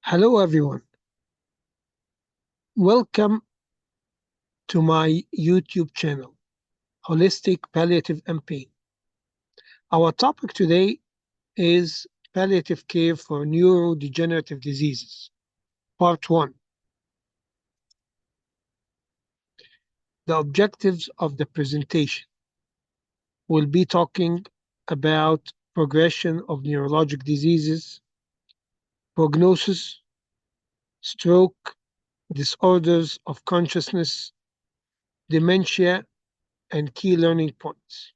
Hello, everyone. Welcome to my YouTube channel, Holistic Palliative and Pain. Our topic today is palliative care for neurodegenerative diseases, Part 1. The objectives of the presentation. We'll be talking about progression of neurologic diseases, prognosis, stroke, disorders of consciousness, dementia, and key learning points.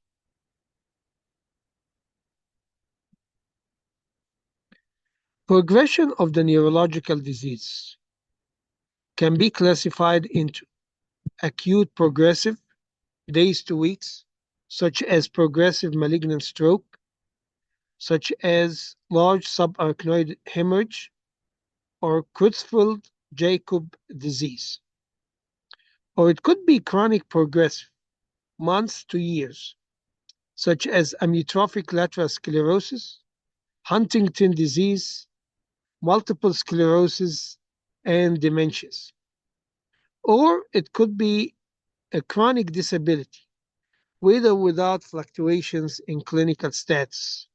Progression of the neurological disease can be classified into acute progressive, days to weeks, such as progressive malignant stroke, such as large subarachnoid hemorrhage, or Creutzfeldt-Jakob disease. Or it could be chronic progressive, months to years, such as amyotrophic lateral sclerosis, Huntington disease, multiple sclerosis, and dementias. Or it could be a chronic disability, with or without fluctuations in clinical status,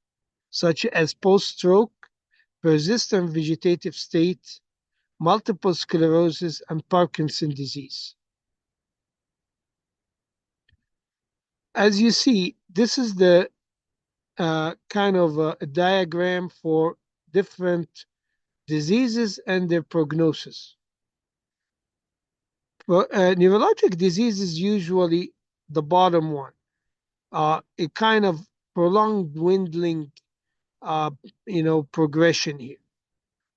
such as post-stroke, persistent vegetative state, multiple sclerosis, and Parkinson's disease. As you see, this is the kind of a diagram for different diseases and their prognosis. Neurologic disease is usually the bottom one. It kind of prolonged dwindling, progression here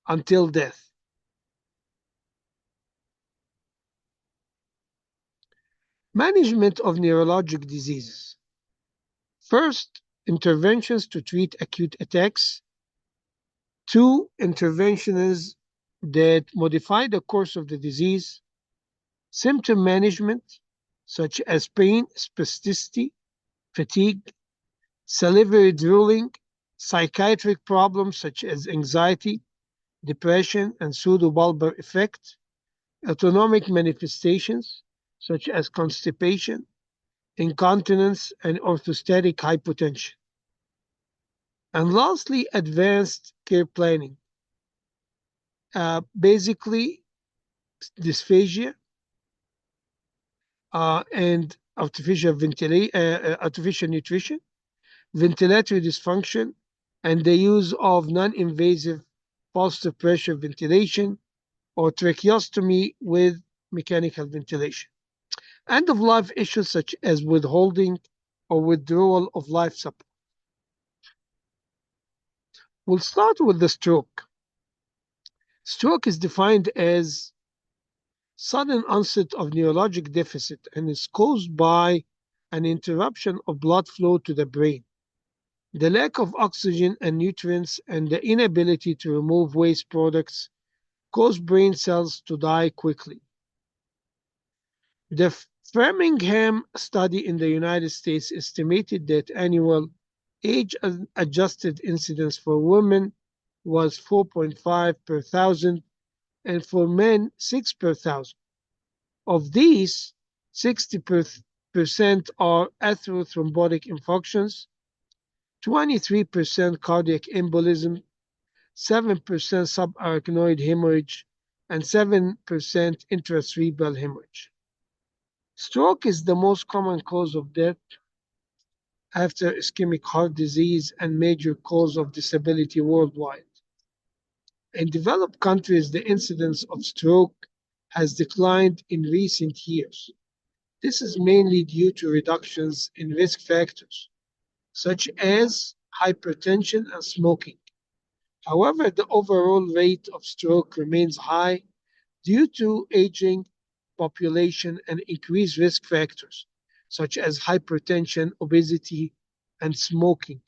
until death. Management of neurologic diseases. First, interventions to treat acute attacks. Two, interventions that modify the course of the disease. Symptom management, such as pain, spasticity, fatigue, salivary drooling, psychiatric problems such as anxiety, depression, and pseudobulbar effect, autonomic manifestations such as constipation, incontinence, and orthostatic hypotension. And lastly, advanced care planning. Basically, dysphagia and artificial nutrition, ventilatory dysfunction, and the use of non-invasive positive pressure ventilation or tracheostomy with mechanical ventilation. End-of-life issues such as withholding or withdrawal of life support. We'll start with the stroke. Stroke is defined as sudden onset of neurologic deficit and is caused by an interruption of blood flow to the brain, the lack of oxygen and nutrients, and the inability to remove waste products cause brain cells to die quickly. The Framingham study in the United States estimated that annual age-adjusted incidence for women was 4.5 per thousand, and for men, 6 per thousand. Of these, 60% are atherothrombotic infarctions, 23% cardiac embolism, 7% subarachnoid hemorrhage, and 7% intracerebral hemorrhage. Stroke is the most common cause of death after ischemic heart disease and major cause of disability worldwide. In developed countries, the incidence of stroke has declined in recent years. This is mainly due to reductions in risk factors, such as hypertension and smoking. However, the overall rate of stroke remains high due to aging population and increased risk factors, such as hypertension, obesity, and smoking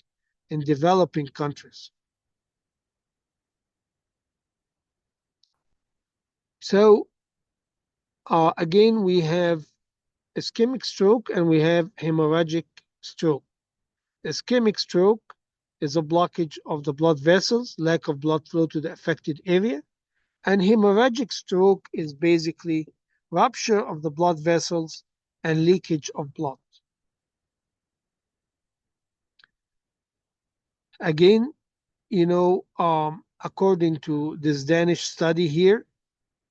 in developing countries. So, again, we have ischemic stroke and we have hemorrhagic stroke. Ischemic stroke is a blockage of the blood vessels, lack of blood flow to the affected area, And hemorrhagic stroke is basically rupture of the blood vessels and leakage of blood. Again, according to this Danish study here,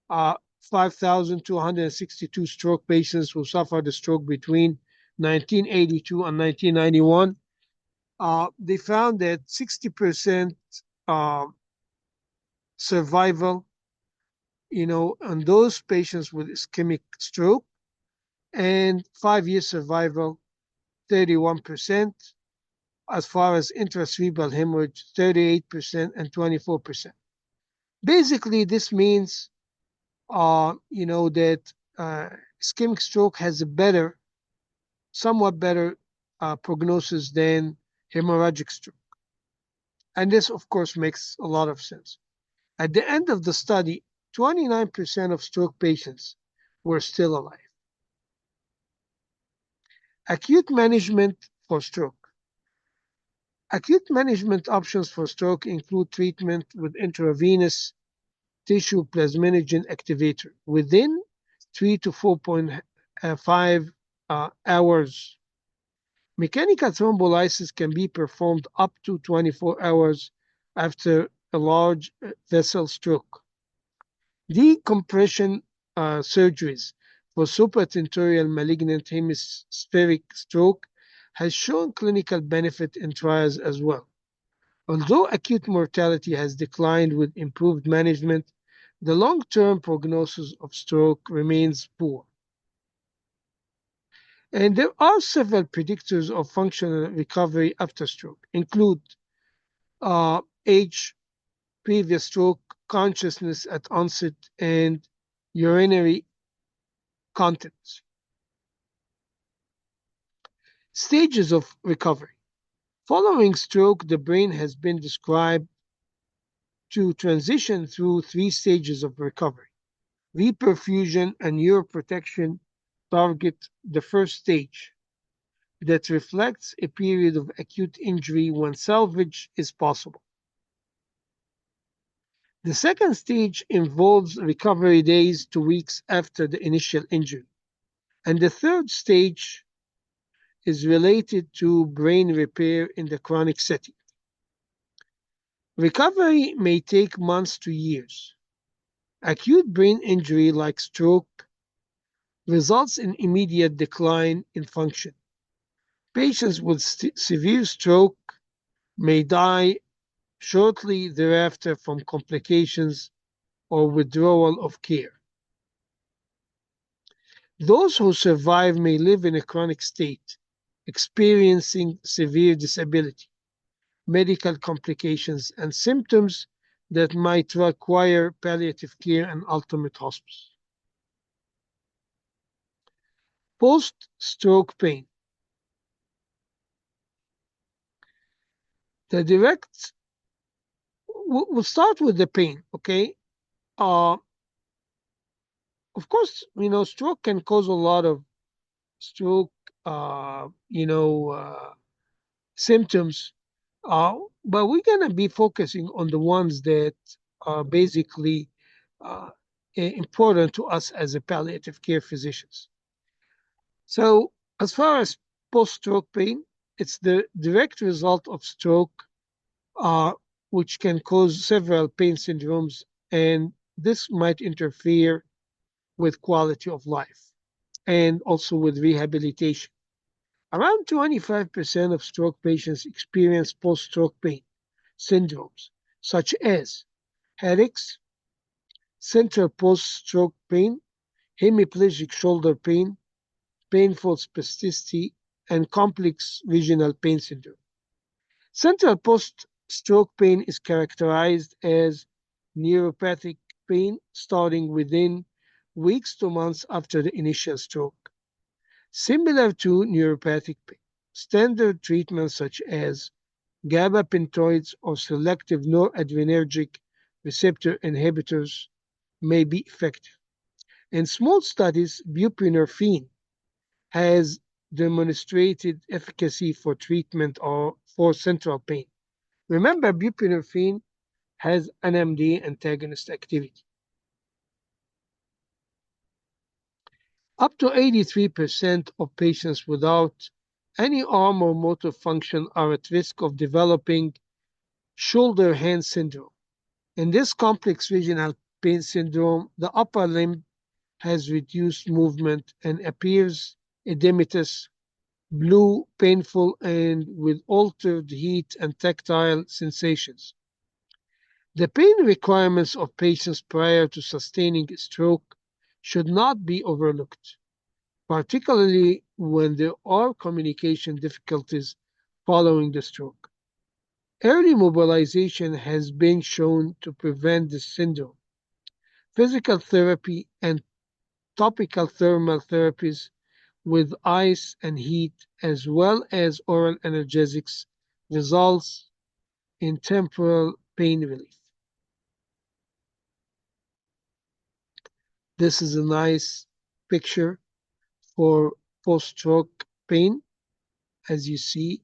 5,262 stroke patients who suffered a stroke between 1982 and 1991, they found that 60% uh, survival, on those patients with ischemic stroke, and 5-year survival, 31%. As far as intracerebral hemorrhage, 38% and 24%. Basically, this means, that ischemic stroke has a somewhat better prognosis than hemorrhagic stroke. And this, of course, makes a lot of sense. At the end of the study, 29% of stroke patients were still alive. Acute management for stroke. Acute management options for stroke include treatment with intravenous tissue plasminogen activator within 3 to 4.5 hours. Mechanical thrombolysis can be performed up to 24 hours after a large vessel stroke. Decompression surgeries for supratentorial malignant hemispheric stroke has shown clinical benefit in trials as well. Although acute mortality has declined with improved management, the long-term prognosis of stroke remains poor. And there are several predictors of functional recovery after stroke, include age, previous stroke, consciousness at onset, and urinary contents. Stages of recovery. Following stroke, the brain has been described to transition through 3 stages of recovery. Reperfusion and neuroprotection target the first stage that reflects a period of acute injury when salvage is possible. The second stage involves recovery days to weeks after the initial injury. And the third stage is related to brain repair in the chronic setting. Recovery may take months to years. Acute brain injury like stroke results in immediate decline in function. Patients with severe stroke may die shortly thereafter from complications or withdrawal of care. Those who survive may live in a chronic state, experiencing severe disability, medical complications, and symptoms that might require palliative care and ultimate hospice. Post-stroke pain. We'll start with the pain, okay? Of course, stroke can cause a lot of stroke, symptoms, but we're going to be focusing on the ones that are basically uh, important to us as a palliative care physicians. So, as far as post-stroke pain, it's the direct result of stroke, which can cause several pain syndromes, and this might interfere with quality of life and also with rehabilitation. Around 25% of stroke patients experience post-stroke pain syndromes, such as headaches, central post-stroke pain, hemiplegic shoulder pain, painful spasticity, and complex regional pain syndrome. Central post-stroke pain is characterized as neuropathic pain starting within weeks to months after the initial stroke. Similar to neuropathic pain, standard treatments such as gabapentinoids or selective noradrenergic receptor inhibitors may be effective. In small studies, buprenorphine has demonstrated efficacy for treatment or for central pain. Remember, buprenorphine has NMD antagonist activity. Up to 83% of patients without any arm or motor function are at risk of developing shoulder hand syndrome. In this complex regional pain syndrome, the upper limb has reduced movement and appears edematous, blue, painful, and with altered heat and tactile sensations. The pain requirements of patients prior to sustaining a stroke should not be overlooked, particularly when there are communication difficulties following the stroke. Early mobilization has been shown to prevent this syndrome. Physical therapy and topical thermal therapies with ice and heat, as well as oral analgesics, results in temporal pain relief. This is a nice picture for post-stroke pain. As you see,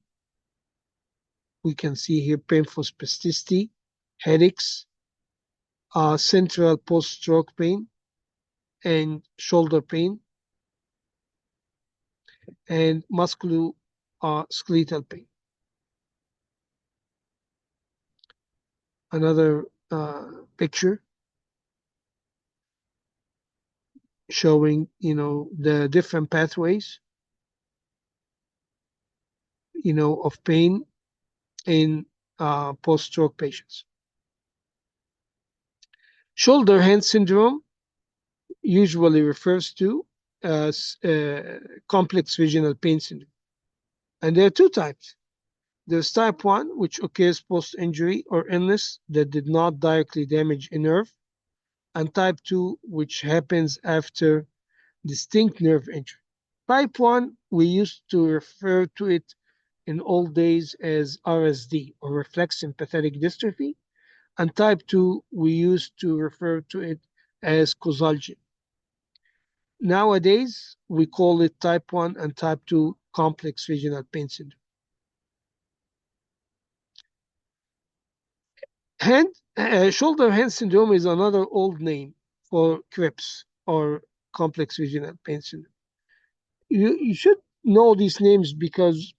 we can see here painful spasticity, headaches, central post-stroke pain, and shoulder pain, and musculoskeletal pain. Another picture showing, the different pathways, of pain in post-stroke patients. Shoulder hand syndrome usually refers to as complex regional pain syndrome. And there are two types. There's type 1, which occurs post-injury or illness that did not directly damage a nerve, and type 2, which happens after distinct nerve injury. Type 1, we used to refer to it in old days as RSD, or reflex sympathetic dystrophy, and type 2, we used to refer to it as causalgia. Nowadays, we call it type 1 and type 2 complex regional pain syndrome. Shoulder hand syndrome is another old name for CRIPS, or complex regional pain syndrome. You should know these names because,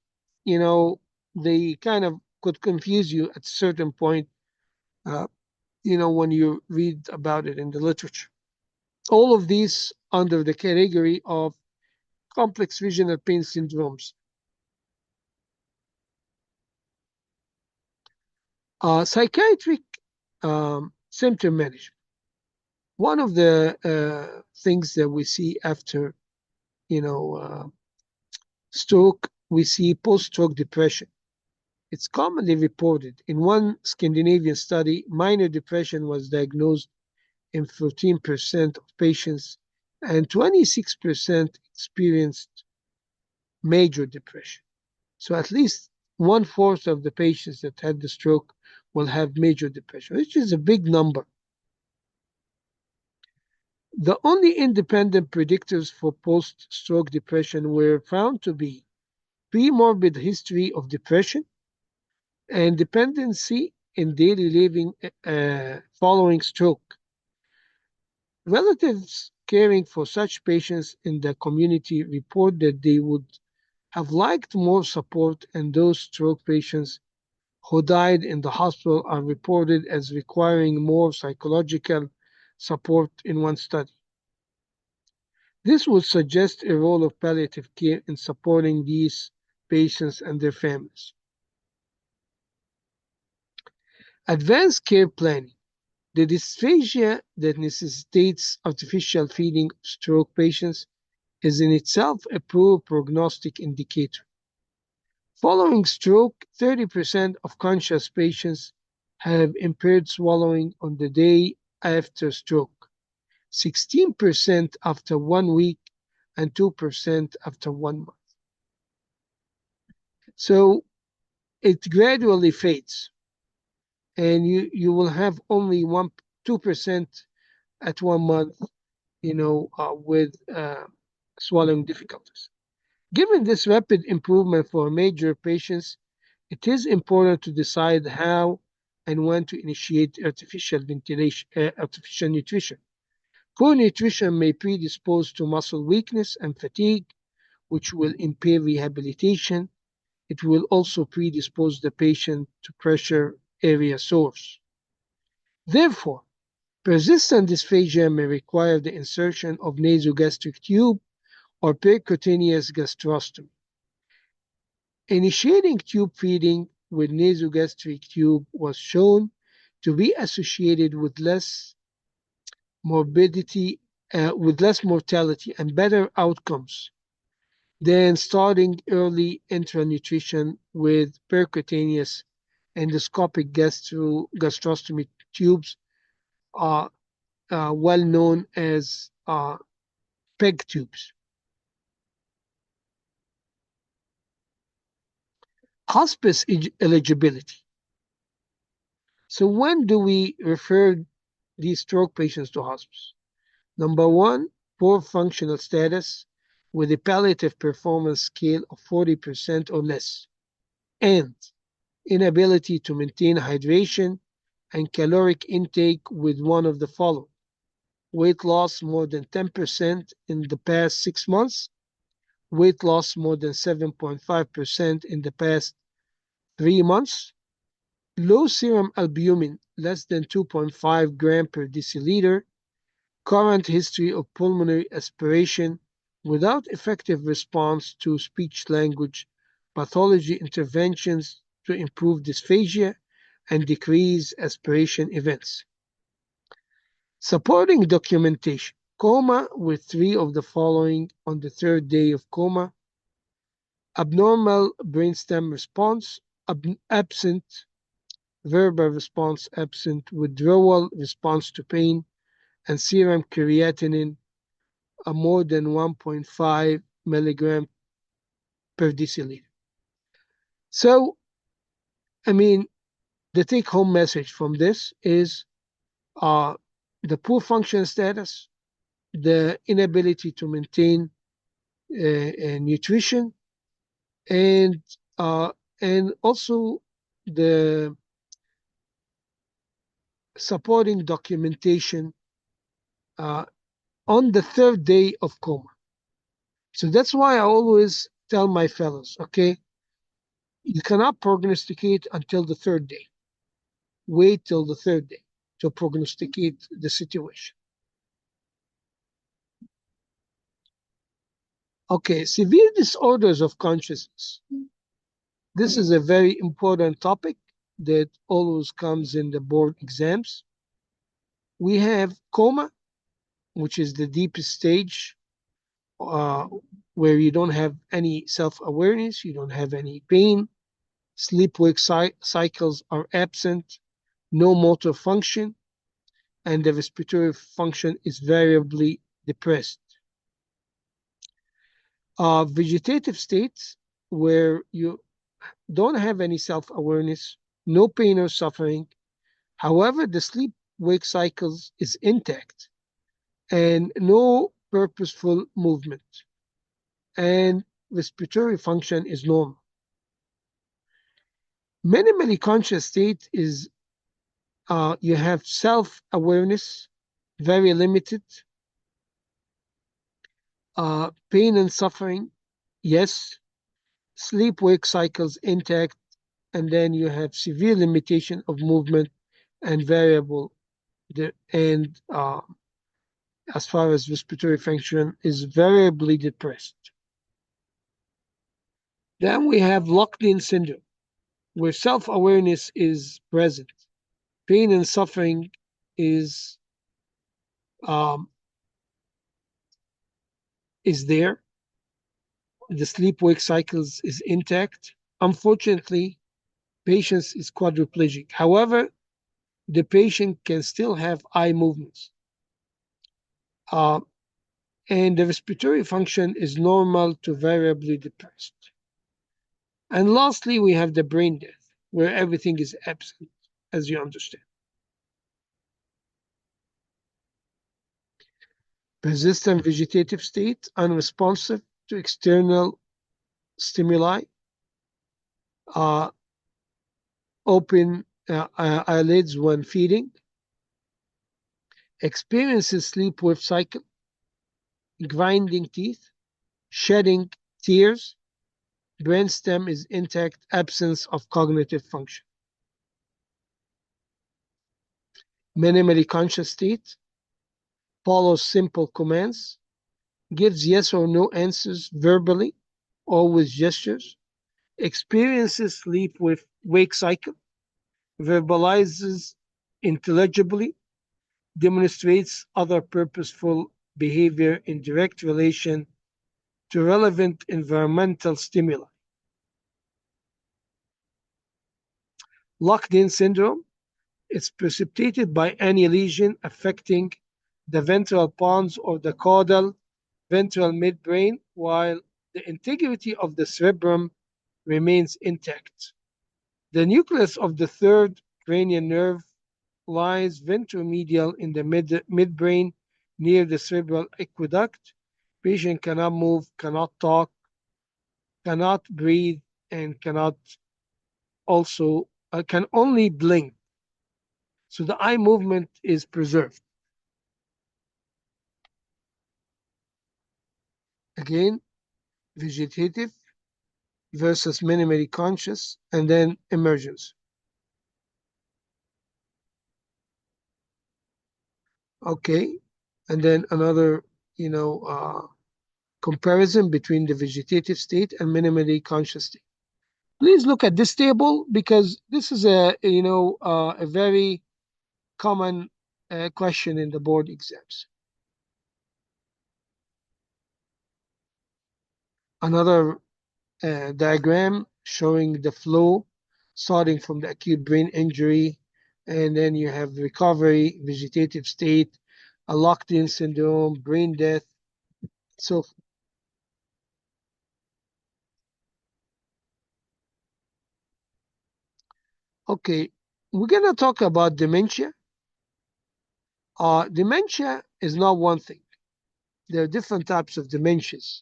they kind of could confuse you at a certain point, uh, when you read about it in the literature. All of these under the category of complex regional pain syndromes. Psychiatric symptom management. One of the things that we see after, stroke, we see post-stroke depression. It's commonly reported. In one Scandinavian study, minor depression was diagnosed in 14% of patients, and 26% experienced major depression. So at least 1/4 of the patients that had the stroke will have major depression, which is a big number. The only independent predictors for post-stroke depression were found to be pre-morbid history of depression and dependency in daily living following stroke. Relatives caring for such patients in the community report that they would have liked more support, and those stroke patients who died in the hospital are reported as requiring more psychological support in one study. This would suggest a role of palliative care in supporting these patients and their families. Advanced care planning. The dysphagia that necessitates artificial feeding of stroke patients is in itself a poor prognostic indicator. Following stroke, 30% of conscious patients have impaired swallowing on the day after stroke, 16% after 1 week, and 2% after 1 month. So it gradually fades, and you will have only 2% at 1 month, with swallowing difficulties. Given this rapid improvement for major patients, it is important to decide how and when to initiate artificial nutrition. Poor nutrition may predispose to muscle weakness and fatigue, which will impair rehabilitation. It will also predispose the patient to pressure area sores. Therefore, persistent dysphagia may require the insertion of nasogastric tube or percutaneous gastrostomy. Initiating tube feeding with nasogastric tube was shown to be associated with less morbidity, with less mortality and better outcomes than starting early intranutrition with percutaneous endoscopic gastrostomy tubes, well known as PEG tubes. Hospice eligibility. So when do we refer these stroke patients to hospice? Number one, poor functional status with a palliative performance scale of 40% or less, and inability to maintain hydration and caloric intake with one of the following: weight loss more than 10% in the past 6 months, weight loss more than 7.5% in the past 3 months, low serum albumin less than 2.5 gram per deciliter, current history of pulmonary aspiration without effective response to speech-language pathology interventions to improve dysphagia and decrease aspiration events. Supporting documentation: coma with 3 of the following on the 3rd day of coma, abnormal brainstem response, absent verbal response, absent withdrawal response to pain, and serum creatinine more than 1.5 milligram per deciliter. So, the take-home message from this is the poor function status, the inability to maintain nutrition, and also the supporting documentation on the 3rd day of coma. So that's why I always tell my fellows, okay, you cannot prognosticate until the 3rd day. Wait till the 3rd day to prognosticate the situation. Okay, severe disorders of consciousness. This is a very important topic that always comes in the board exams. We have coma, which is the deepest stage where you don't have any self-awareness, you don't have any pain, sleep-wake cycles are absent, no motor function, and the respiratory function is variably depressed. Vegetative states where you don't have any self-awareness, no pain or suffering. However, the sleep-wake cycles is intact and no purposeful movement, and respiratory function is normal. Minimally conscious state is you have self-awareness, very limited, pain and suffering, yes, sleep-wake cycles intact, and then you have severe limitation of movement and variable, and as far as respiratory function is variably depressed. Then we have locked-in syndrome, where self-awareness is present, pain and suffering is there, the sleep-wake cycles is intact. Unfortunately, patient is quadriplegic. However, the patient can still have eye movements. And the respiratory function is normal to variably depressed. And lastly, we have the brain death, where everything is absent, as you understand. Persistent vegetative state, unresponsive to external stimuli, open eyelids when feeding, experiences sleep-wave cycle, grinding teeth, shedding tears, brainstem is intact, absence of cognitive function. Minimally conscious state, follows simple commands, gives yes or no answers verbally or with gestures, experiences sleep with wake cycle, verbalizes intelligibly, demonstrates other purposeful behavior in direct relation to relevant environmental stimuli. Locked-in syndrome is precipitated by any lesion affecting the ventral pons or the caudal ventral midbrain, while the integrity of the cerebrum remains intact. The nucleus of the third cranial nerve lies ventromedial in the midbrain near the cerebral aqueduct. Patient cannot move, cannot talk, cannot breathe, and can only blink. So the eye movement is preserved. Again, vegetative versus minimally conscious, and then emergence. Okay, and then another, comparison between the vegetative state and minimally conscious state. Please look at this table because this is a very common question in the board exams. Another diagram showing the flow starting from the acute brain injury, and then you have recovery, vegetative state, a locked-in syndrome, brain death. So, okay, we're going to talk about dementia. Dementia is not one thing. There are different types of dementias.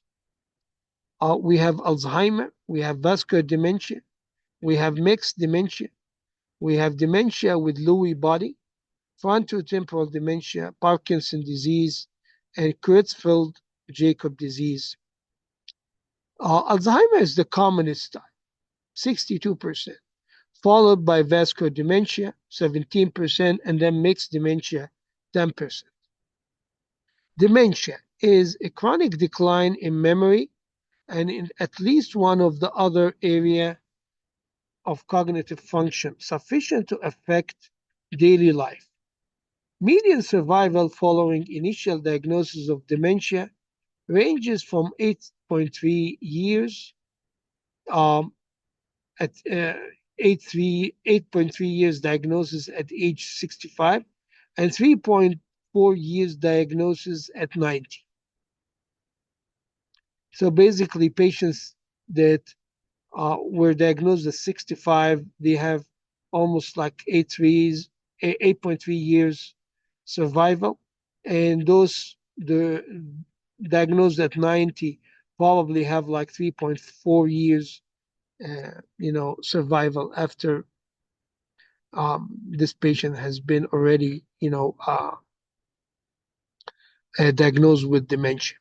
We have Alzheimer, we have vascular dementia, we have mixed dementia, we have dementia with Lewy body, frontotemporal dementia, Parkinson disease, and Creutzfeldt-Jakob disease. Alzheimer is the commonest type, 62%, followed by vascular dementia, 17%, and then mixed dementia, 10%. Dementia is a chronic decline in memory and in at least one of the other area of cognitive function sufficient to affect daily life. Median survival following initial diagnosis of dementia ranges from 8.3 years at 8.3 years diagnosis at age 65 and 3.4 years diagnosis at 90. So basically, patients that were diagnosed at 65, they have almost like 8.3 years survival, and those the diagnosed at 90 probably have like 3.4 years, survival after this patient has been already, diagnosed with dementia.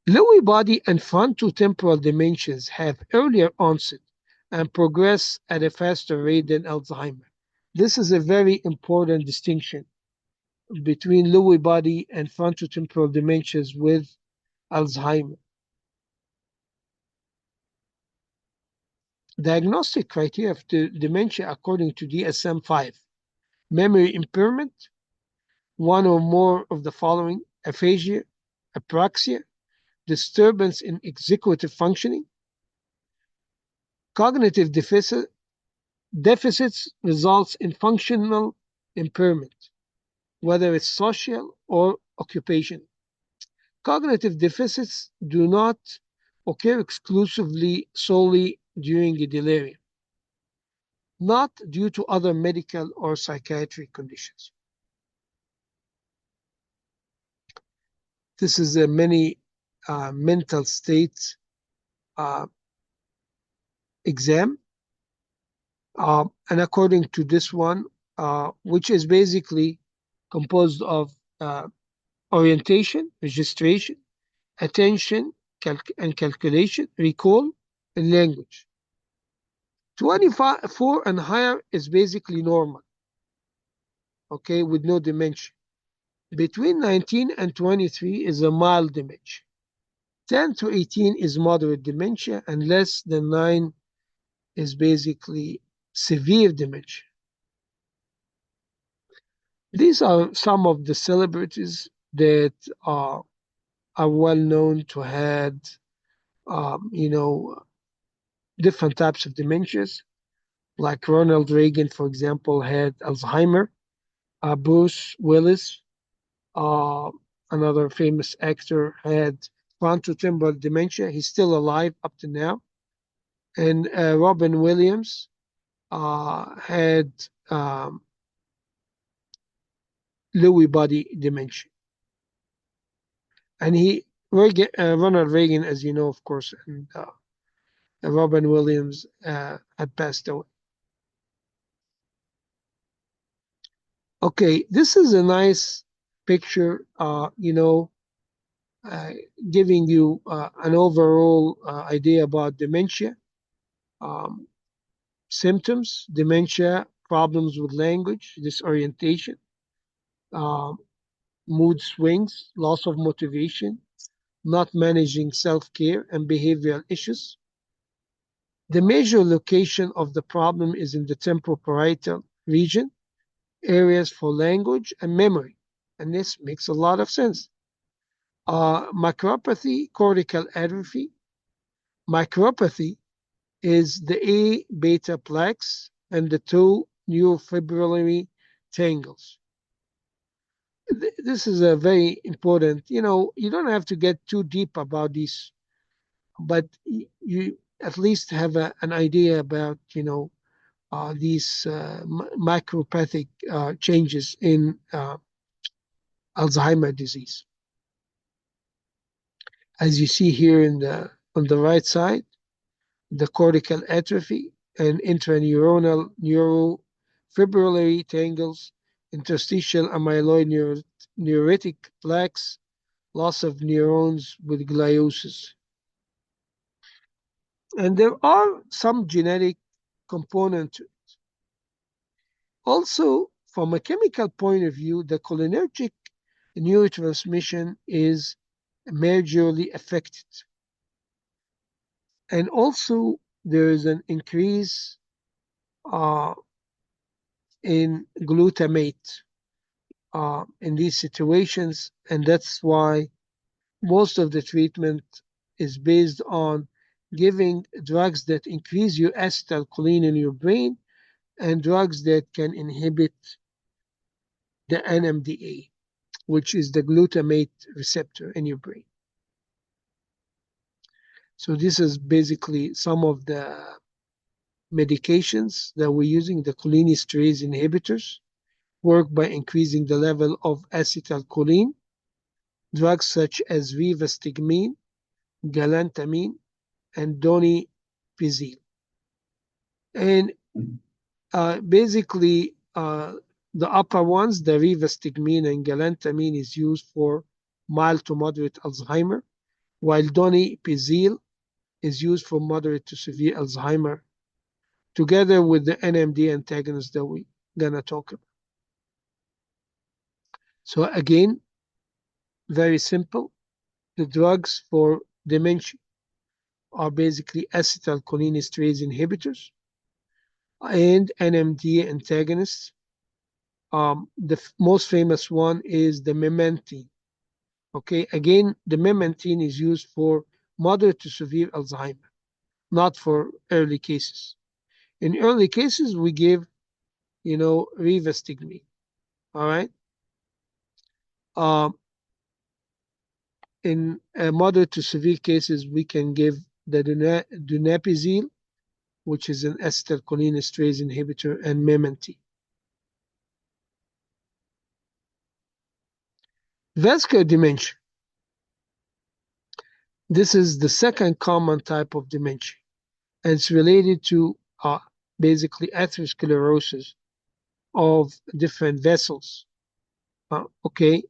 Lewy body and frontotemporal dementias have earlier onset and progress at a faster rate than Alzheimer. This is a very important distinction between Lewy body and frontotemporal dementias with Alzheimer. Diagnostic criteria of dementia according to DSM-5: memory impairment, one or more of the following: aphasia, apraxia, disturbance in executive functioning, cognitive deficits results in functional impairment, whether it's social or occupational. Cognitive deficits do not occur exclusively solely during a delirium, not due to other medical or psychiatric conditions. This is a many mental states exam. And according to this one, which is basically composed of uh, orientation, registration, attention, and calculation, recall, and language. 24 and higher is basically normal, okay, with no dementia. Between 19 and 23 is a mild dementia. 10 to 18 is moderate dementia, and less than 9 is basically severe dementia. These are some of the celebrities that are well known to had, you know, different types of dementias. Like Ronald Reagan, for example, had Alzheimer. Bruce Willis, uh, another famous actor, had frontotemporal dementia. He's still alive up to now. And Robin Williams had Lewy body dementia. And Ronald Reagan, as you know, of course, and Robin Williams had passed away. Okay, this is a nice picture, uh, giving you an overall idea about dementia, um, symptoms, dementia, problems with language, disorientation, um, mood swings, loss of motivation, not managing self-care, and behavioral issues. The major location of the problem is in the temporoparietal region, areas for language and memory. And this makes a lot of sense. Micropathy, cortical atrophy. Micropathy is the A beta plaques and the two neurofibrillary tangles. This is a very important, you don't have to get too deep about these, but you at least have an idea about, these micropathic changes in Alzheimer's disease. As you see here on the right side, the cortical atrophy and intraneuronal neurofibrillary tangles, interstitial amyloid neuritic plaques, loss of neurons with gliosis. And there are some genetic component to it. Also, from a chemical point of view, the cholinergic neurotransmission is majorly affected. And also, there is an increase uh, in glutamate in these situations, and that's why most of the treatment is based on giving drugs that increase your acetylcholine in your brain and drugs that can inhibit the NMDA, which is the glutamate receptor in your brain. So this is basically some of the medications that we're using. The cholinesterase inhibitors work by increasing the level of acetylcholine. Drugs such as rivastigmine, galantamine, and donepezil. And basically, the upper ones, the rivastigmine and galantamine, is used for mild to moderate Alzheimer, while donepezil is used for moderate to severe Alzheimer, together with the NMD antagonist that we're gonna talk about. So again, very simple. The drugs for dementia are basically acetylcholinesterase inhibitors and NMD antagonists. The most famous one is the memantine. Okay, again, the memantine is used for moderate to severe Alzheimer, not for early cases. In early cases, we give, rivastigmine. All right. In moderate to severe cases, we can give the donepezil, which is an acetylcholinesterase inhibitor, and memantine. Vascular dementia. This is the second common type of dementia, and it's related to basically atherosclerosis of different vessels. Okay,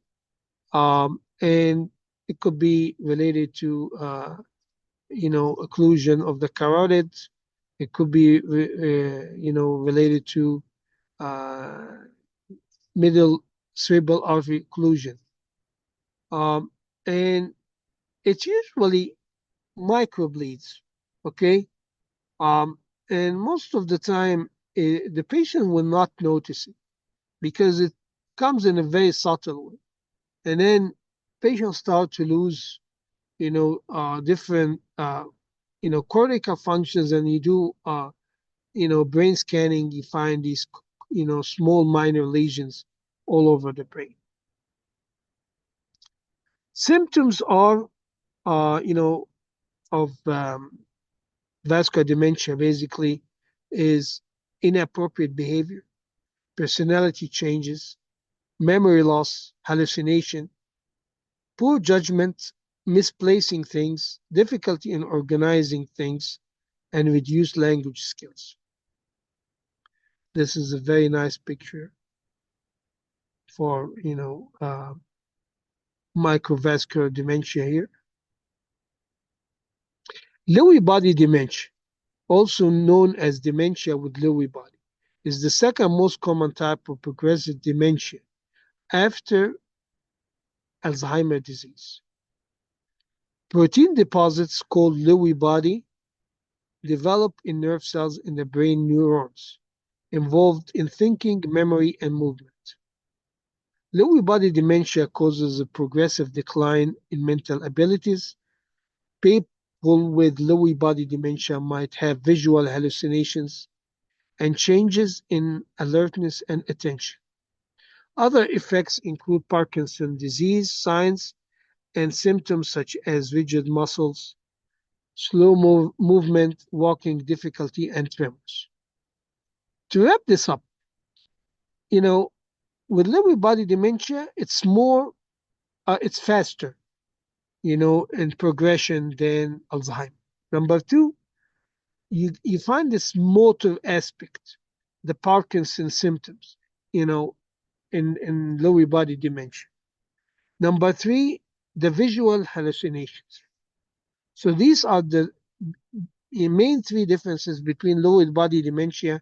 And it could be related to occlusion of the carotid. It could be related to uh, middle cerebral artery occlusion, um, and it's usually microbleeds. Okay, um, and most of the time the patient will not notice it because it comes in a very subtle way, and then patients start to lose different cortical functions, and you do brain scanning, you find these small minor lesions all over the brain. Symptoms are of vascular dementia basically is inappropriate behavior, personality changes, memory loss, hallucination, poor judgment, misplacing things, difficulty in organizing things, and reduced language skills. This is a very nice picture for microvascular dementia here. Lewy body dementia, also known as dementia with Lewy body, is the second most common type of progressive dementia after Alzheimer's disease. Protein deposits called Lewy body develop in nerve cells in the brain neurons, involved in thinking, memory, and movement. Lewy body dementia causes a progressive decline in mental abilities. People with Lewy body dementia might have visual hallucinations and changes in alertness and attention. Other effects include Parkinson's disease signs and symptoms such as rigid muscles, slow movement, walking difficulty, and tremors. To wrap this up, with Lewy body dementia, it's faster, in progression than Alzheimer. Number two, you find this motor aspect, the Parkinson symptoms, in Lewy body dementia. Number three, the visual hallucinations. So these are the main three differences between Lewy body dementia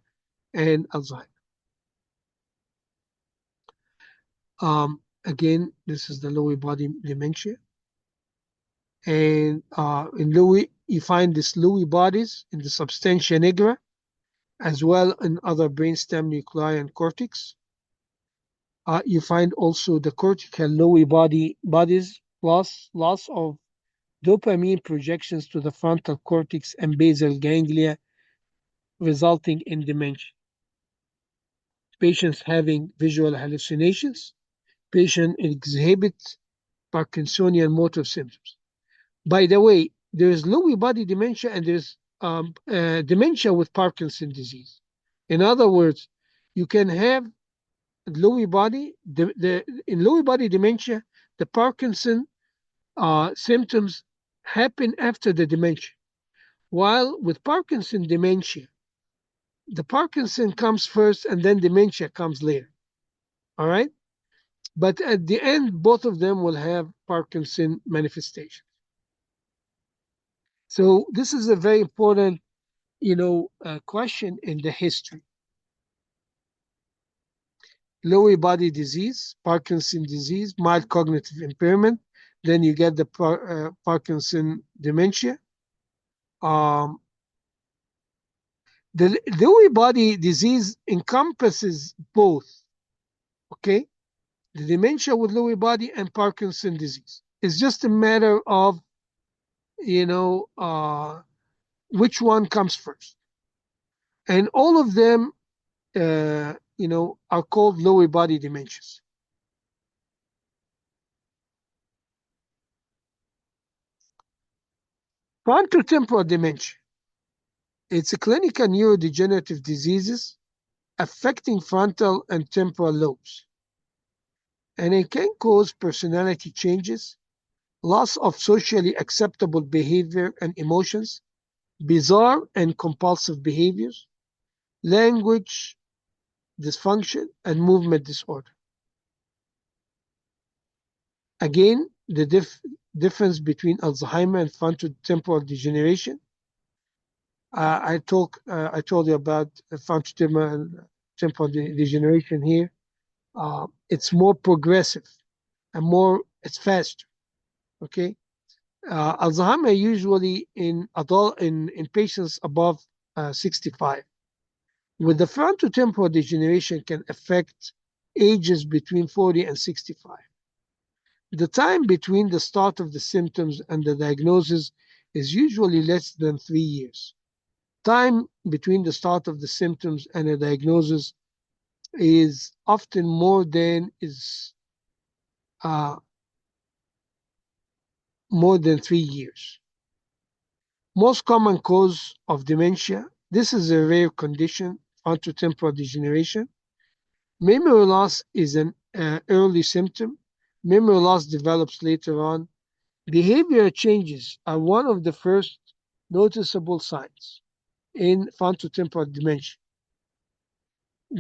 and Alzheimer. Again, this is the Lewy body dementia. And in Lewy, you find these Lewy bodies in the substantia nigra, as well in other brainstem nuclei and cortex. You find also the cortical Lewy bodies, loss of dopamine projections to the frontal cortex and basal ganglia, resulting in dementia. Patients having visual hallucinations, patient exhibit Parkinsonian motor symptoms. By the way, there's Lewy body dementia and there's dementia with Parkinson's disease. In other words, you can have Lewy body, in Lewy body dementia, the Parkinson symptoms happen after the dementia. While with Parkinson dementia, the Parkinson comes first and then dementia comes later. All right? But at the end, both of them will have Parkinson manifestation. So this is a very important, question in the history. Lewy body disease, Parkinson disease, mild cognitive impairment. Then you get the Parkinson dementia. The Lewy body disease encompasses both, okay? The dementia with Lewy body and Parkinson disease. It's just a matter of, which one comes first. And all of them, are called Lewy body dementias. Frontotemporal dementia. It's a clinical neurodegenerative diseases affecting frontal and temporal lobes. And it can cause personality changes, loss of socially acceptable behavior and emotions, bizarre and compulsive behaviors, language dysfunction, and movement disorder. Again, the difference between Alzheimer and frontotemporal degeneration. I told you about frontotemporal degeneration here. It's more progressive and it's faster. Okay. Alzheimer usually in patients above 65. With the frontotemporal degeneration can affect ages between 40 and 65. The time between the start of the symptoms and the diagnosis is usually less than 3 years. Time between the start of the symptoms and a diagnosis is often uh, more than 3 years. Most common cause of dementia. This is a rare condition, frontotemporal degeneration. Memory loss is an early symptom. Memory loss develops later on. Behavior changes are one of the first noticeable signs in frontotemporal dementia.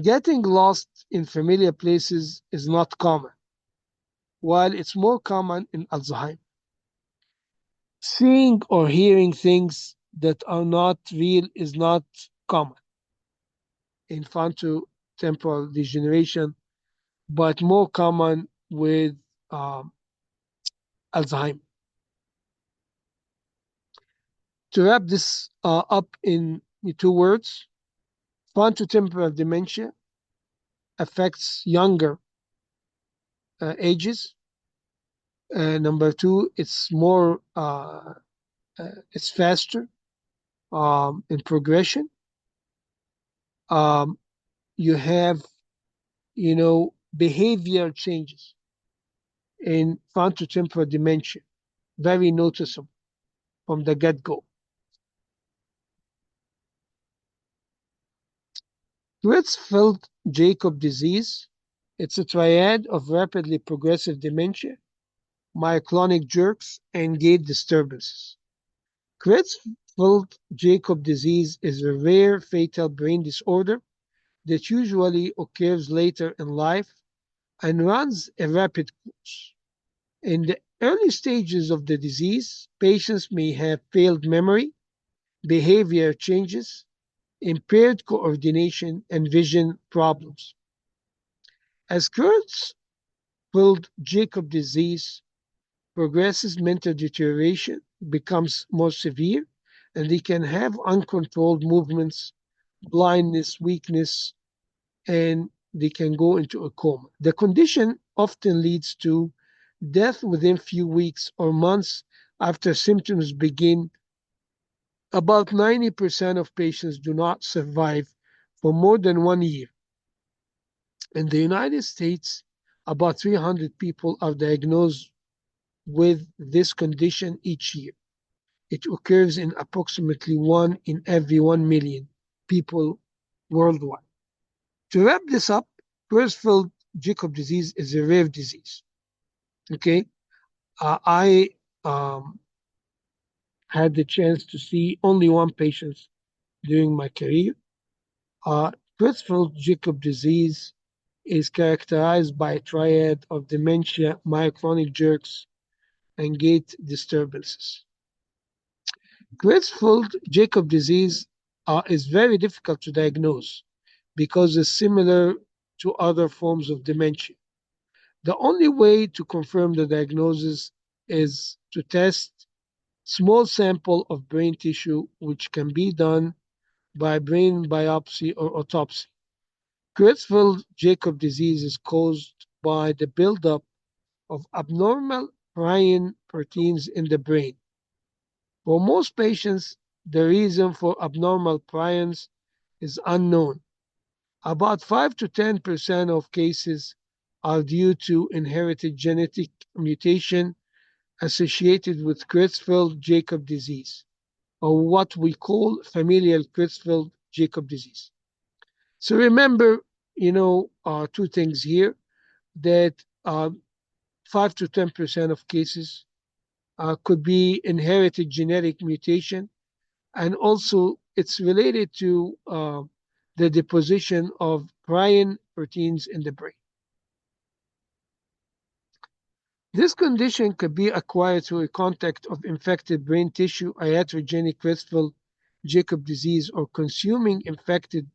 Getting lost in familiar places is not common, while it's more common in Alzheimer's. Seeing or hearing things that are not real is not common in frontotemporal degeneration, but more common with um, Alzheimer's. To wrap this up in 2 words, frontotemporal dementia affects younger ages. Number two, it's faster in progression. Um, you have, behavior changes in frontotemporal dementia, very noticeable from the get-go. Creutzfeldt-Jakob disease, it's a triad of rapidly progressive dementia, myoclonic jerks, and gait disturbances. Creutzfeldt-Jakob disease is a rare fatal brain disorder that usually occurs later in life and runs a rapid course. In the early stages of the disease, patients may have failed memory, behavior changes, impaired coordination, and vision problems. As Creutzfeldt-Jakob disease progresses, mental deterioration becomes more severe, and they can have uncontrolled movements, blindness, weakness, and they can go into a coma. The condition often leads to death within few weeks or months after symptoms begin. About 90% of patients do not survive for more than 1 year. In the United States, about 300 people are diagnosed with this condition each year. It occurs in approximately 1 in every 1 million people worldwide. To wrap this up, Creutzfeldt-Jakob disease is a rare disease. Okay, I had the chance to see only one patient during my career. Creutzfeldt-Jakob disease is characterized by a triad of dementia, myoclonic jerks, and gait disturbances. Creutzfeldt-Jakob disease is very difficult to diagnose because it's similar to other forms of dementia. The only way to confirm the diagnosis is to test small sample of brain tissue, which can be done by brain biopsy or autopsy. Creutzfeldt-Jakob disease is caused by the buildup of abnormal prion proteins in the brain. For most patients, the reason for abnormal prions is unknown. About 5 to 10% of cases are due to inherited genetic mutation associated with Creutzfeldt-Jakob disease, or what we call familial Creutzfeldt-Jakob disease. So remember, two things here, that 5 to 10% of cases could be inherited genetic mutation, and also it's related to the deposition of prion proteins in the brain. This condition could be acquired through a contact of infected brain tissue, iatrogenic Creutzfeldt-Jakob disease, or consuming infected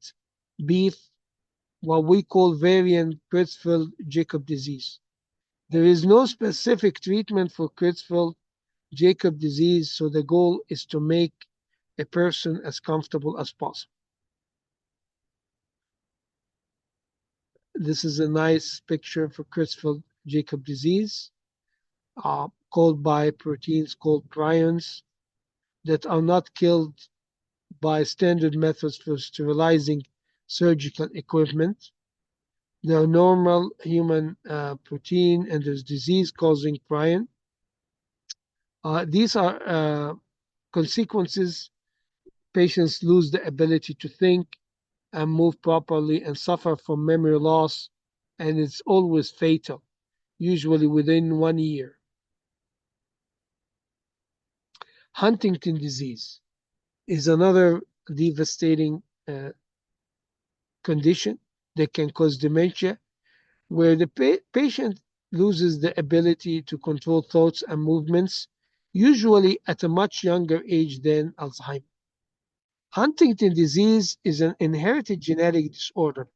beef, what we call variant Creutzfeldt-Jakob disease. There is no specific treatment for Creutzfeldt-Jakob disease, so the goal is to make a person as comfortable as possible. This is a nice picture for Creutzfeldt-Jakob disease, caused by proteins called prions that are not killed by standard methods for sterilizing surgical equipment. There are normal human protein and there's disease-causing prion. These are consequences. Patients lose the ability to think and move properly and suffer from memory loss, and it's always fatal, usually within 1 year. Huntington disease is another devastating condition that can cause dementia, where the patient loses the ability to control thoughts and movements, usually at a much younger age than Alzheimer's. Huntington disease is an inherited genetic disorder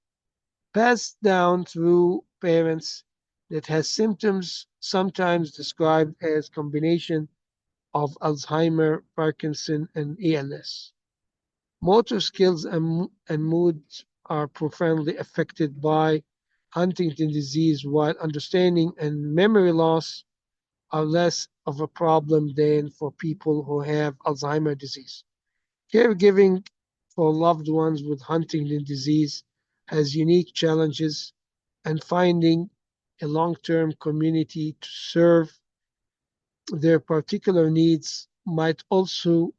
passed down through parents that has symptoms sometimes described as combination of Alzheimer, Parkinson, and ALS. Motor skills and mood are profoundly affected by Huntington disease, while understanding and memory loss are less of a problem than for people who have Alzheimer's disease. Caregiving for loved ones with Huntington disease has unique challenges, and finding a long-term community to serve their particular needs might also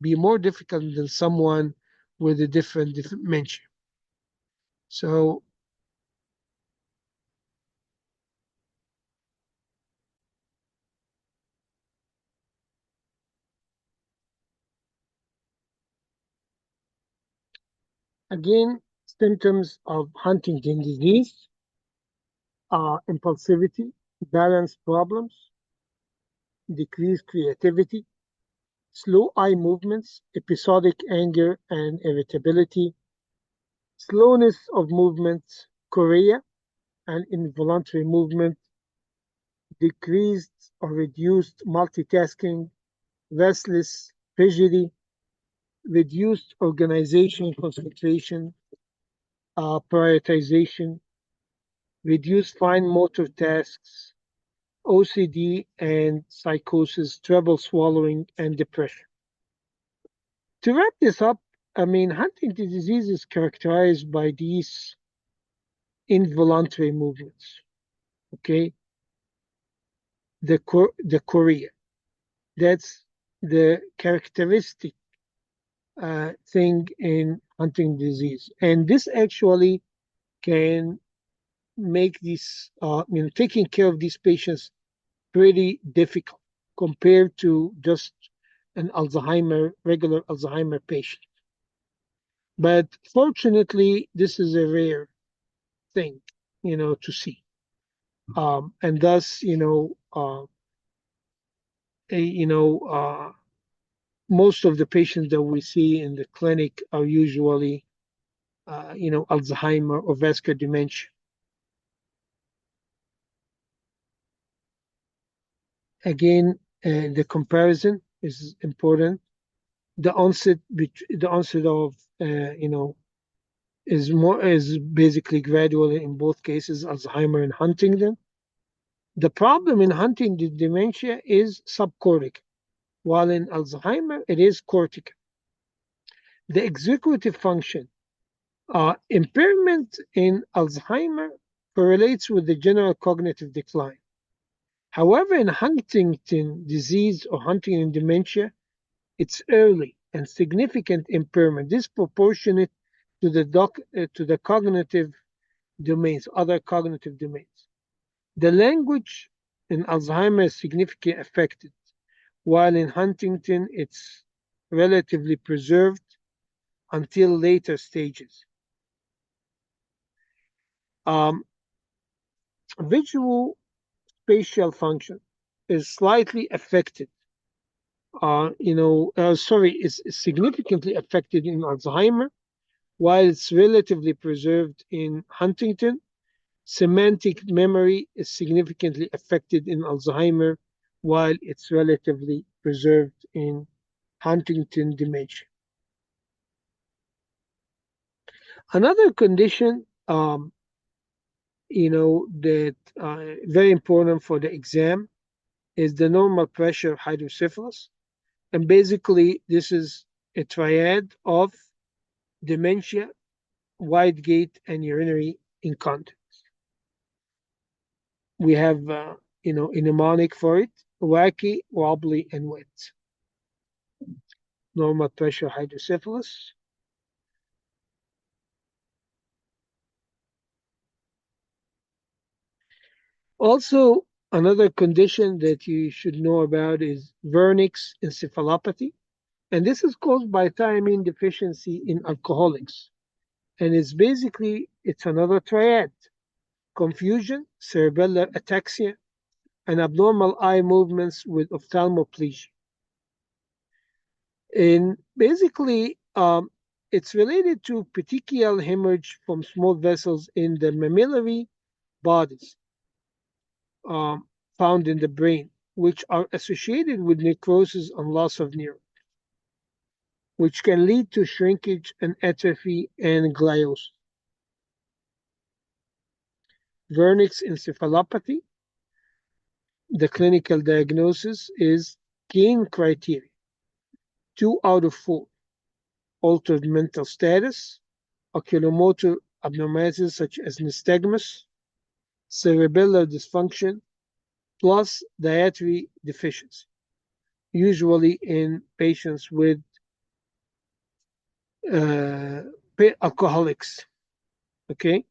be more difficult than someone with a different dementia. So again, symptoms of Huntington disease are impulsivity, balance problems, decreased creativity, slow eye movements, episodic anger and irritability, slowness of movement, chorea, and involuntary movement, decreased or reduced multitasking, restless, rigidity, reduced organization, concentration, prioritization, reduced fine motor tasks, OCD and psychosis, trouble swallowing, and depression. To wrap this up, Huntington's disease is characterized by these involuntary movements. Okay, the chorea. That's the characteristic thing in Huntington's disease, and this actually can make this, taking care of these patients pretty difficult compared to just an regular Alzheimer patient. But fortunately, this is a rare thing, to see. And thus, most of the patients that we see in the clinic are usually, Alzheimer or vascular dementia. Again, the comparison is important. The onset of, is basically gradual in both cases, Alzheimer and Huntington. The problem in Huntington dementia is subcortical, while in Alzheimer it is cortical. The executive function impairment in Alzheimer correlates with the general cognitive decline. However, in Huntington disease or Huntington dementia, it's early and significant impairment, disproportionate to the cognitive domains, other cognitive domains. The language in Alzheimer is significantly affected, while in Huntington it's relatively preserved until later stages. Visual spatial function is slightly affected. Is significantly affected in Alzheimer, while it's relatively preserved in Huntington. Semantic memory is significantly affected in Alzheimer, while it's relatively preserved in Huntington dementia. Another condition, that very important for the exam is the normal pressure hydrocephalus. And basically, this is a triad of dementia, wide gait, and urinary incontinence. We have, a mnemonic for it: wacky, wobbly, and wet. Normal pressure hydrocephalus. Also, another condition that you should know about is Wernicke's encephalopathy. And this is caused by thiamine deficiency in alcoholics. And it's another triad: confusion, cerebellar ataxia, and abnormal eye movements with ophthalmoplegia. And basically, it's related to petechial hemorrhage from small vessels in the mammillary bodies found in the brain, which are associated with necrosis and loss of nerve, which can lead to shrinkage and atrophy and gliosis. Wernicke's encephalopathy, the clinical diagnosis is Keene criteria: 2 out of 4, altered mental status, oculomotor abnormalities such as nystagmus, cerebellar dysfunction, plus dietary deficiency, usually in patients with alcoholics. Okay.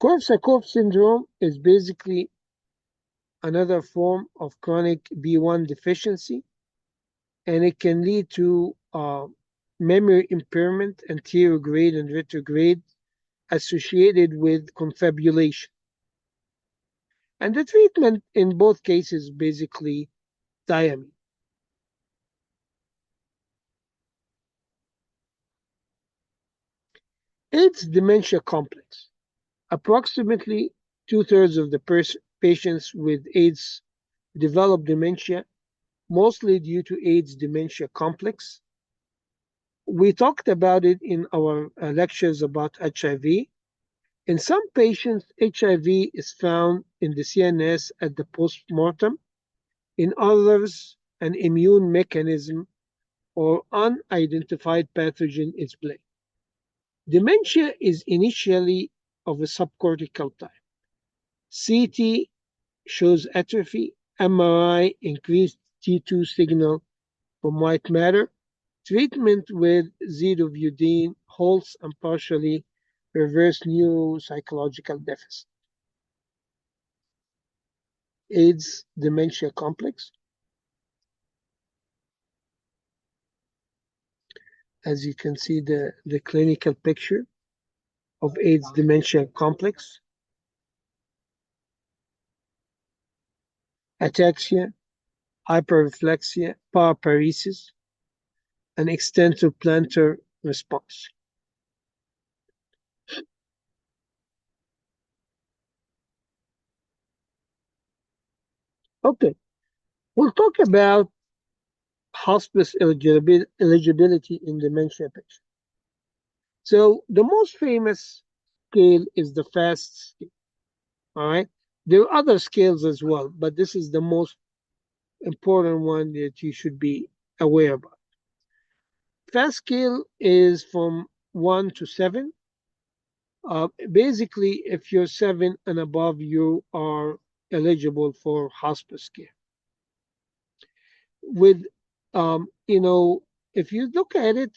Korsakoff syndrome is basically another form of chronic B1 deficiency, and it can lead to memory impairment, anterograde and retrograde, associated with confabulation. And the treatment in both cases basically thiamine. AIDS dementia complex. Approximately 2/3 of the patients with AIDS develop dementia, mostly due to AIDS dementia complex. We talked about it in our lectures about HIV. In some patients, HIV is found in the CNS at the postmortem. In others, an immune mechanism or unidentified pathogen is blamed. Dementia is initially of a subcortical type. CT shows atrophy, MRI increased T2 signal from white matter. Treatment with zidovudine halts and partially reverse neuropsychological deficit. AIDS dementia complex. As you can see, the clinical picture of AIDS dementia complex. Ataxia, hyperreflexia, paraparesis, and extensive plantar response. Okay, we'll talk about hospice eligibility in dementia patients. So the most famous scale is the FAST scale. All right. There are other scales as well, but this is the most important one that you should be aware about. FAST scale is from 1 to 7. Basically, if you're 7 and above, you are eligible for hospice care. With, if you look at it,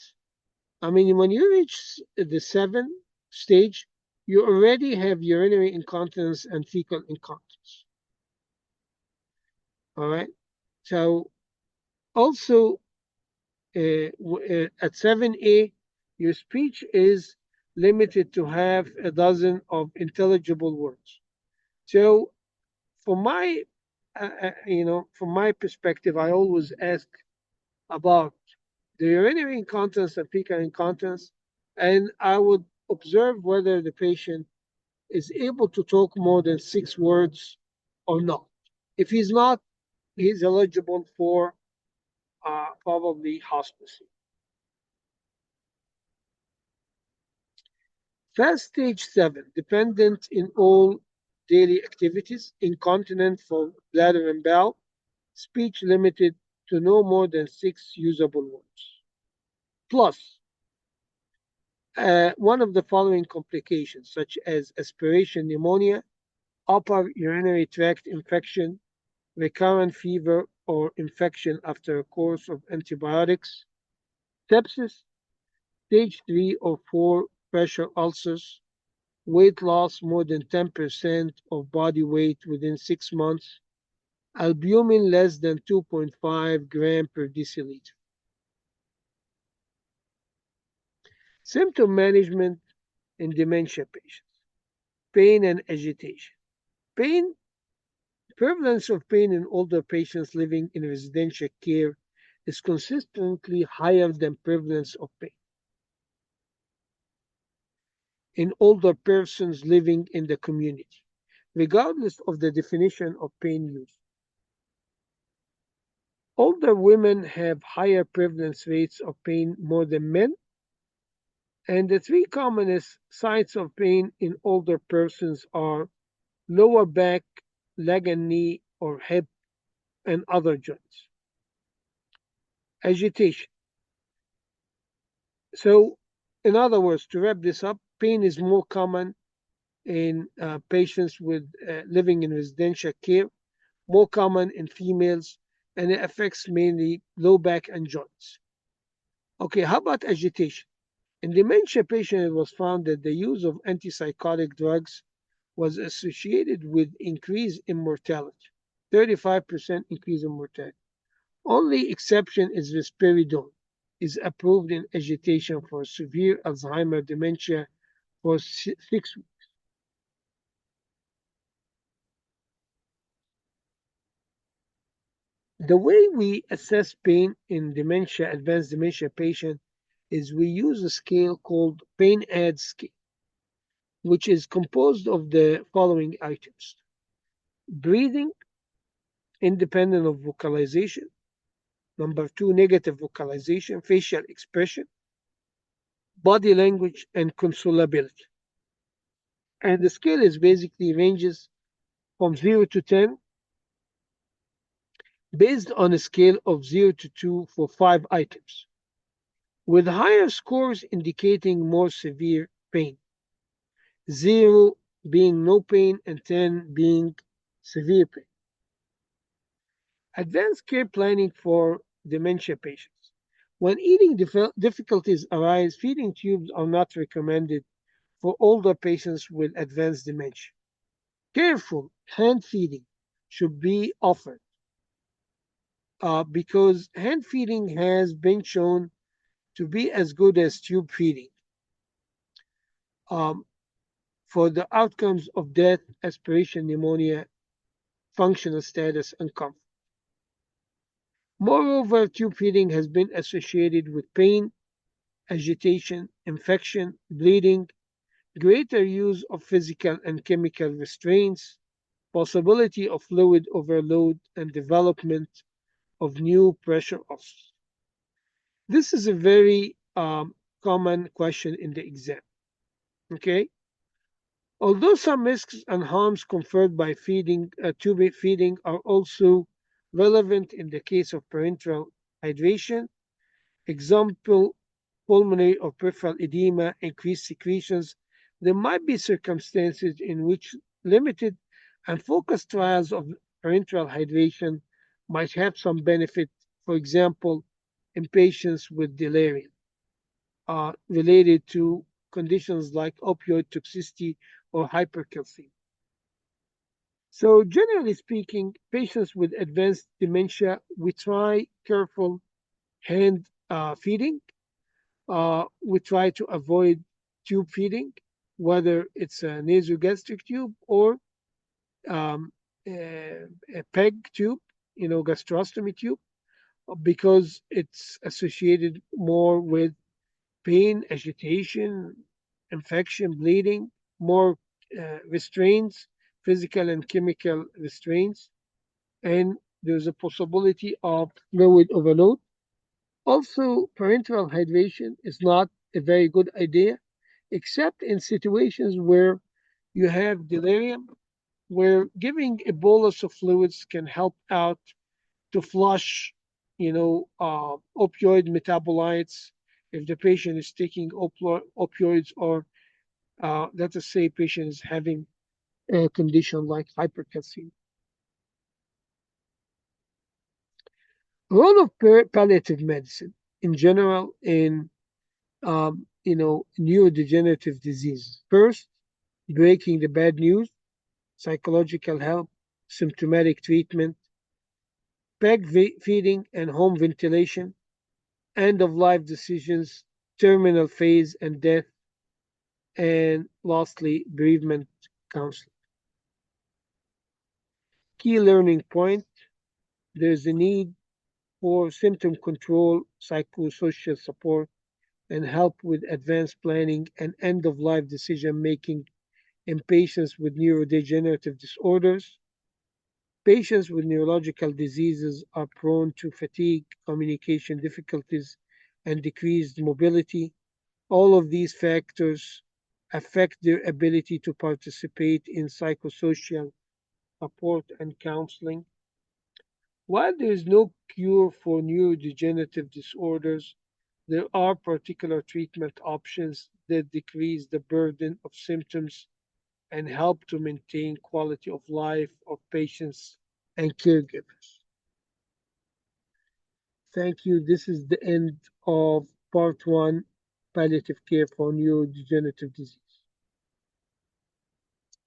I mean, when you reach the 7 stage, you already have urinary incontinence and fecal incontinence. All right. So also, at 7A, your speech is limited to half a dozen of intelligible words. So, from my, from my perspective, I always ask about the urinary incontinence and fecal incontinence, and I would observe whether the patient is able to talk more than 6 words or not. If he's not, he's eligible for probably hospice. Fast stage 7, dependent in all daily activities, incontinent for bladder and bowel, speech limited to no more than 6 usable words. Plus, one of the following complications, such as aspiration pneumonia, upper urinary tract infection, recurrent fever or infection after a course of antibiotics, sepsis, stage 3 or 4 pressure ulcers, weight loss more than 10% of body weight within 6 months, albumin less than 2.5 gram per deciliter. Symptom management in dementia patients. Pain and agitation. Pain, prevalence of pain in older patients living in residential care is consistently higher than prevalence of pain in older persons living in the community, regardless of the definition of pain used. Older women have higher prevalence rates of pain more than men, and the 3 commonest sites of pain in older persons are lower back, leg and knee, or hip and other joints. Agitation. So, in other words, to wrap this up, pain is more common in patients with living in residential care, more common in females, and it affects mainly low back and joints. Okay, how about agitation? In dementia patients, it was found that the use of antipsychotic drugs was associated with increase in mortality, 35% increase in mortality. Only exception is risperidone, is approved in agitation for severe Alzheimer dementia for 6 weeks. The way we assess pain in dementia, advanced dementia patient, is we use a scale called Pain Ad scale, which is composed of the following items: breathing, independent of vocalization. Number 2, negative vocalization, facial expression, body language, and consolability. And the scale is basically ranges from 0 to 10 based on a scale of 0 to 2 for 5 items, with higher scores indicating more severe pain, 0 being no pain and 10 being severe pain. Advanced care planning for dementia patients. When eating difficulties arise, feeding tubes are not recommended for older patients with advanced dementia. Careful hand feeding should be offered because hand feeding has been shown to be as good as tube feeding um, for the outcomes of death, aspiration pneumonia, functional status, and comfort. Moreover, tube feeding has been associated with pain, agitation, infection, bleeding, greater use of physical and chemical restraints, possibility of fluid overload, and development of new pressure ulcers. This is a very common question in the exam. Okay, although some risks and harms conferred by tube feeding are also relevant in the case of parenteral hydration, example, pulmonary or peripheral edema, increased secretions, there might be circumstances in which limited and focused trials of parenteral hydration might have some benefit, for example, in patients with delirium related to conditions like opioid toxicity or hypercalcemia. So, generally speaking, patients with advanced dementia, we try careful hand feeding. We try to avoid tube feeding, whether it's a nasogastric tube or um, a PEG tube, gastrostomy tube, because it's associated more with pain, agitation, infection, bleeding, more restraints, physical and chemical restraints, and there's a possibility of fluid overload. Also, parenteral hydration is not a very good idea, except in situations where you have delirium, where giving a bolus of fluids can help out to flush, opioid metabolites. If the patient is taking opioids, or let us say patient is having a condition like hypercalcemia. Role of palliative medicine in general in neurodegenerative disease. First, breaking the bad news, psychological help, symptomatic treatment, feeding and home ventilation, end of life decisions, terminal phase and death, and lastly, bereavement counseling. Key learning point: there's a need for symptom control, psychosocial support, and help with advanced planning and end of life decision making in patients with neurodegenerative disorders. Patients with neurological diseases are prone to fatigue, communication difficulties, and decreased mobility. All of these factors affect their ability to participate in psychosocial support and counseling. While there is no cure for neurodegenerative disorders, there are particular treatment options that decrease the burden of symptoms and help to maintain quality of life of patients and caregivers. Thank you. This is the end of part one, palliative care for neurodegenerative disease.